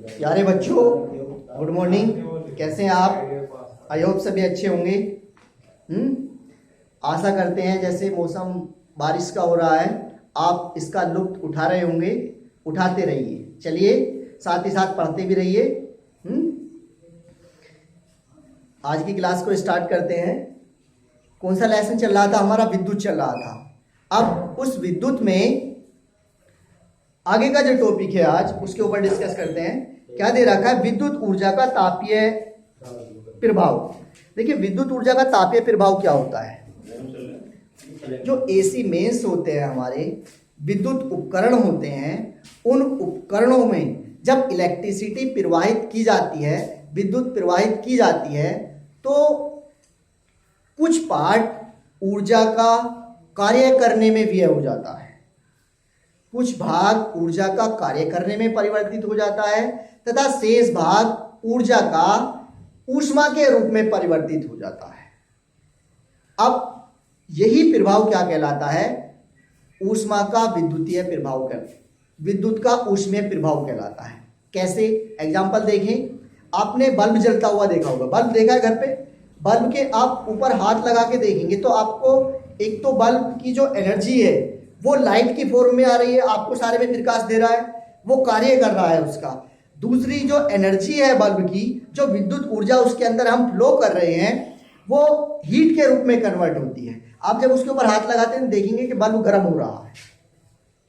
प्यारे बच्चों, good morning. कैसे हैं आप? आई होप सभी अच्छे होंगे। आशा करते हैं जैसे मौसम बारिश का हो रहा है, आप इसका लुत्फ उठा रहे होंगे। उठाते रहिए। चलिए साथ ही साथ पढ़ते भी रहिए। आज की क्लास को स्टार्ट करते हैं। कौन सा लेसन चल रहा था हमारा? विद्युत चल रहा था। अब उस विद्युत में आगे का जो टॉपिक है आज उसके ऊपर डिस्कस करते हैं। क्या दे रखा है? विद्युत ऊर्जा का तापीय प्रभाव। देखिए, विद्युत ऊर्जा का तापीय प्रभाव क्या होता है? जो एसी मेंस होते हैं, हमारे विद्युत उपकरण होते हैं, उन उपकरणों में जब इलेक्ट्रिसिटी प्रवाहित की जाती है, विद्युत प्रवाहित की जाती है, तो कुछ पार्ट ऊर्जा का कार्य करने में व्यय हो जाता है, कुछ भाग ऊर्जा का कार्य करने में परिवर्तित हो जाता है तथा शेष भाग ऊर्जा का ऊष्मा के रूप में परिवर्तित हो जाता है। अब यही प्रभाव क्या कहलाता है? ऊष्मा का विद्युतीय प्रभाव विद्युत का ऊष्मीय प्रभाव कहलाता है। कैसे? एग्जाम्पल देखें। आपने बल्ब जलता हुआ देखा होगा। बल्ब देखा है घर पे? बल्ब के आप ऊपर हाथ लगा के देखेंगे तो आपको एक तो बल्ब की जो एनर्जी है वो लाइट की फॉर्म में आ रही है, आपको सारे में प्रकाश दे रहा है, वो कार्य कर रहा है उसका। दूसरी जो एनर्जी है बल्ब की, जो विद्युत ऊर्जा उसके अंदर हम फ्लो कर रहे हैं, वो हीट के रूप में कन्वर्ट होती है। आप जब उसके ऊपर हाथ लगाते हैं देखेंगे कि बल्ब गर्म हो रहा है।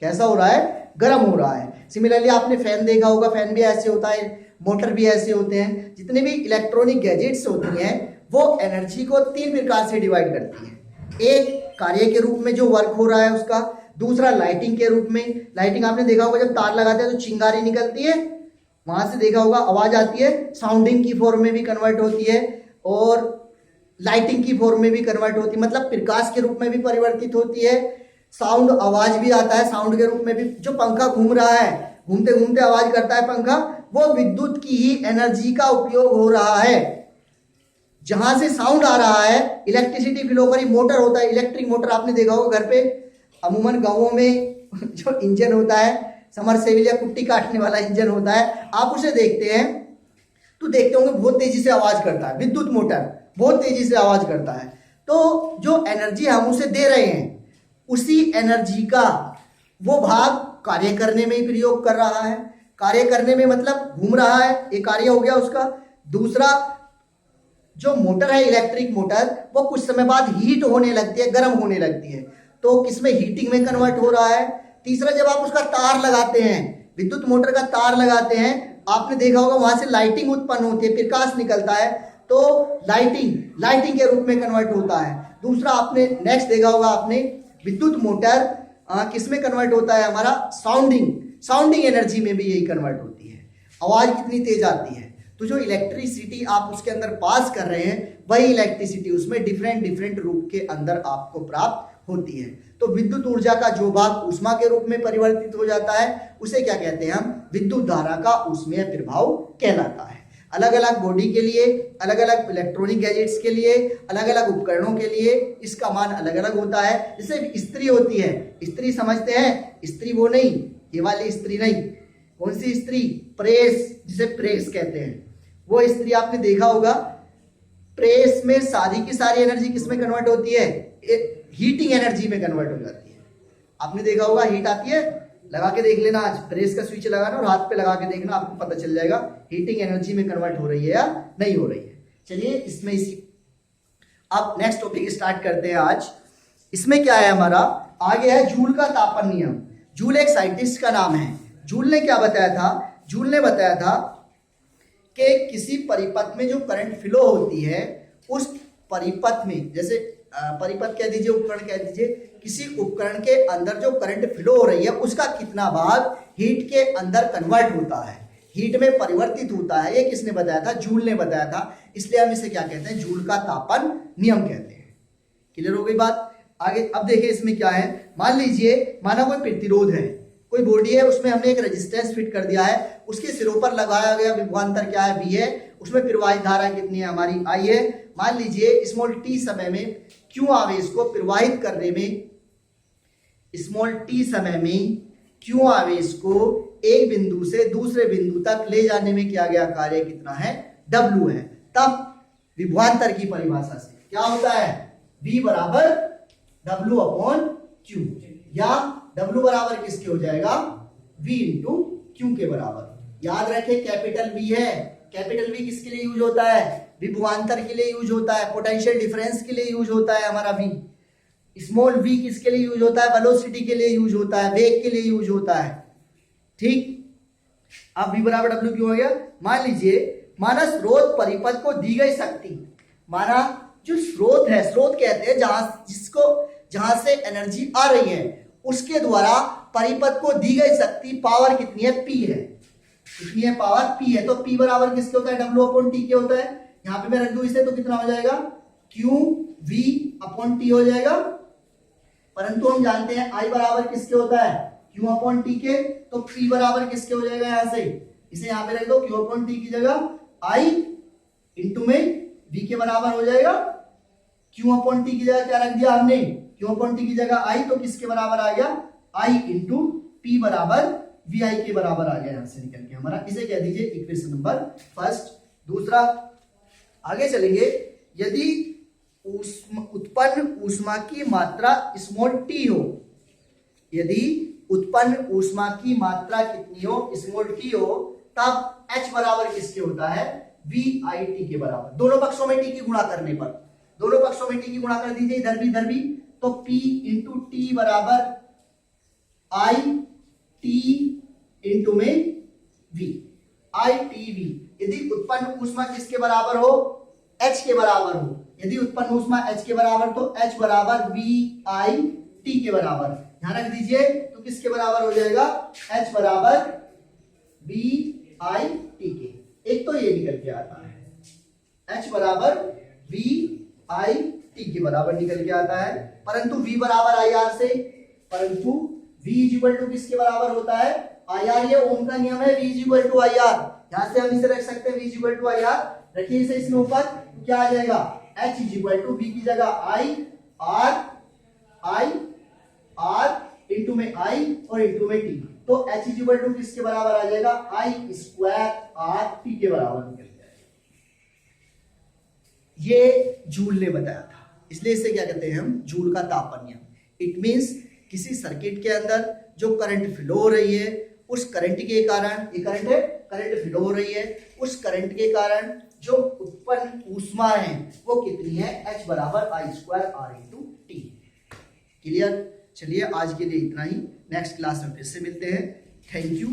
कैसा हो रहा है? गर्म हो रहा है। सिमिलरली आपने फैन देखा होगा। फैन भी ऐसे होता है, मोटर भी ऐसे होते हैं। जितने भी इलेक्ट्रॉनिक गैजेट्स होती हैं वो एनर्जी को तीन प्रकार से डिवाइड करती हैं। एक कार्य के रूप में जो वर्क हो रहा है उसका, दूसरा लाइटिंग के रूप में। लाइटिंग आपने देखा होगा, जब तार लगाते हैं तो चिंगारी निकलती है, वहां से देखा होगा आवाज आती है, साउंडिंग की फॉर्म में भी कन्वर्ट होती है और लाइटिंग की फॉर्म में भी कन्वर्ट होती है, मतलब प्रकाश के रूप में भी परिवर्तित होती है। साउंड, आवाज भी आता है साउंड के रूप में भी। जो पंखा घूम रहा है, घूमते घूमते आवाज करता है पंखा, वो विद्युत की ही एनर्जी का उपयोग हो रहा है। जहां से साउंड आ रहा है, इलेक्ट्रिसिटी फ्लो करी, मोटर होता है, इलेक्ट्रिक मोटर आपने देखा होगा घर पे। अमूमन गांवों में जो इंजन होता है, समरसेबल या कुट्टी काटने वाला इंजन होता है, आप उसे देखते हैं तो देखते होंगे बहुत तेजी से आवाज करता है। विद्युत मोटर बहुत तेजी से आवाज करता है। तो जो एनर्जी हम उसे दे रहे हैं, उसी एनर्जी का वो भाग कार्य करने में ही प्रयोग कर रहा है। कार्य करने में मतलब घूम रहा है, एक कार्य हो गया उसका। दूसरा, जो मोटर है इलेक्ट्रिक मोटर, वो कुछ समय बाद हीट होने लगती है, गर्म होने लगती है, तो किसमें? हीटिंग में कन्वर्ट हो रहा है। तीसरा, जब आप उसका तार लगाते हैं, विद्युत मोटर का तार लगाते हैं, आपने देखा होगा वहां से लाइटिंग उत्पन्न होती है, प्रकाश निकलता है, तो लाइटिंग के रूप में कन्वर्ट होता है। दूसरा, आपने नेक्स्ट देखा होगा आपने, विद्युत मोटर किसमें कन्वर्ट होता है? हमारा साउंडिंग एनर्जी में भी यही कन्वर्ट होती है। आवाज कितनी तेज आती है, तो जो इलेक्ट्रिसिटी आप उसके अंदर पास कर रहे हैं, वही इलेक्ट्रिसिटी उसमें डिफरेंट रूप के अंदर आपको प्राप्त होती है। तो विद्युत ऊर्जा का जो भाग ऊष्मा के रूप में परिवर्तित हो जाता है, उसे क्या कहते हैं हम? विद्युत धारा का ऊष्मीय प्रभाव कहलाता है। अलग अलग बॉडी के लिए, अलग अलग इलेक्ट्रॉनिक गैजेट्स के लिए, अलग अलग उपकरणों के लिए इसका मान अलग अलग होता है। जैसे इस्त्री होती है, इस्त्री समझते हैं? इस्त्री वो नहीं, ये वाली इस्त्री नहीं। कौन सी इस्त्री? प्रेस, जिसे प्रेस कहते हैं, वो इस्त्री आपने देखा होगा। प्रेस में सारी की सारी एनर्जी किसमें कन्वर्ट होती है? हीटिंग एनर्जी में कन्वर्ट हो जाती है। आपने देखा होगा, हीट आती है, लगा के देख लेना, आज प्रेस का स्विच लगाना और हाथ पे लगा के देखना, आपको पता चल जाएगा हीटिंग एनर्जी में कन्वर्ट हो रही है या नहीं हो रही है। चलिए इसमें अब नेक्स्ट टॉपिक स्टार्ट करते हैं आज। इसमें क्या है हमारा? आगे है जूल का तापन नियम। जूल एक साइंटिस्ट का नाम है। जूल ने क्या बताया था? जूल ने बताया था कि किसी परिपथ में जो करंट फ्लो होती है, उस परिपथ में, जैसे परिपथ कह दीजिए, उपकरण कह दीजिए, किसी उपकरण के अंदर जो करंट फ्लो हो रही है उसका कितना भाग हीट के अंदर कन्वर्ट होता है, हीट में परिवर्तित होता है। ये किसने बताया था? जूल ने बताया था। इसलिए हम इसे क्या कहते हैं? जूल का तापन नियम कहते हैं। क्लियर हो गई बात? आगे अब देखिए इसमें क्या है। मान लीजिए, माना कोई प्रतिरोध है, कोई बॉडी है, उसमें हमने एक रेजिस्टेंस फिट कर दिया है, उसके सिरों पर लगाया गया विभवांतर क्या है? V है। उसमें प्रवाहित धारा कितनी है? हमारी I है। मान लीजिए स्मॉल t समय में Q आवेश को प्रवाहित करने में, स्मॉल t समय में Q आवेश को एक बिंदु से दूसरे बिंदु तक ले जाने में किया गया कार्य कितना है, W है। तब विभवांतर की परिभाषा से क्या होता है, V बराबर W अपॉन Q, या W बराबर किसके हो जाएगा, V इंटू Q के बराबर। याद रखें कैपिटल V है, कैपिटल V किसके लिए यूज होता है, विभवांतर के लिए यूज होता है, पोटेंशियल डिफरेंस के लिए यूज होता है हमारा V। स्मॉल v किसके लिए यूज होता है, वेलोसिटी के लिए यूज होता है, वेग के लिए यूज होता है। ठीक, अब v बराबर w क्यों हो गया। मान लीजिए माना स्रोत परिपथ को दी गई शक्ति, माना जो स्रोत है, स्रोत कहते हैं जहां से एनर्जी आ रही है, उसके द्वारा परिपथ को दी गई शक्ति पावर कितनी है, p है। कितनी है, पावर p है। तो p बराबर किसके होता है, w अपॉन t के होता है। यहां पे मैं रख दूं इसे तो कितना हो जाएगा, q v अपॉन t हो जाएगा। परंतु हम जानते हैं I बराबर किसके होता है, Q अपॉन T के। तो P बराबर किसके हो जाएगा, यहां से इसे यहां पे रख दो, Q अपॉन T की जगह I इंटू में V के बराबर हो जाएगा। Q अपॉन T की जगह क्या रख दिया हमने, Q अपॉन T की जगह I, तो किसके बराबर आ गया, I इंटू P बराबर VI के बराबर आ गया यहां से निकल के हमारा। इसे कह दीजिए इक्वेशन नंबर फर्स्ट। दूसरा आगे चलेंगे, यदि उत्पन्न ऊष्मा की मात्रा स्मॉल t हो, यदि उत्पन्न ऊष्मा की मात्रा कितनी हो, स्मॉल t हो, तब h बराबर किसके होता है, VIT के बराबर। दोनों पक्षों में t की गुणा करने पर, दोनों पक्षों में t की गुणा कर दीजिए, इधर भी, तो P इंटू टी बराबर IT इंटू में V, ITV। यदि उत्पन्न ऊष्मा किसके बराबर हो, h के बराबर हो, यदि उत्पन्न ऊष्मा h के बराबर, तो h बराबर VIT के बराबर। ध्यान रख दीजिए, तो किसके बराबर हो जाएगा, h बराबर VIT के। एक तो ये निकल के आता है, h बराबर VIT के बराबर निकल के आता है। परंतु v बराबर IR से, परंतु v इक्वल टू किसके बराबर होता है, IR। ये ओम का नियम है, v इक्वल टू IR। यहां से हम इसे रख सकते हैं v इक्वल टू IR। रखिए इसे इसमें ऊपर, तो क्या आ जाएगा, h इक्वल टू v की जगह I R इंटू में I और इंटू में t। तो h इक्वल टू किसके बराबर आ जाएगा, I स्क्वायर R t के बराबर निकल जाएगा। ये जूल ने बताया था, इसलिए इसे क्या कहते हैं हम, जूल का तापन नियम। इट मींस किसी सर्किट के अंदर जो करंट फ्लो हो रही है, उस करंट के कारण, ये करंट है, करंट फ्लो हो रही है, उस करंट के कारण जो उत्पन्न ऊष्मा है वो कितनी है, h बराबर I square R into T. Clear. चलिए आज के लिए इतना ही, नेक्स्ट क्लास में फिर से मिलते हैं। Thank you.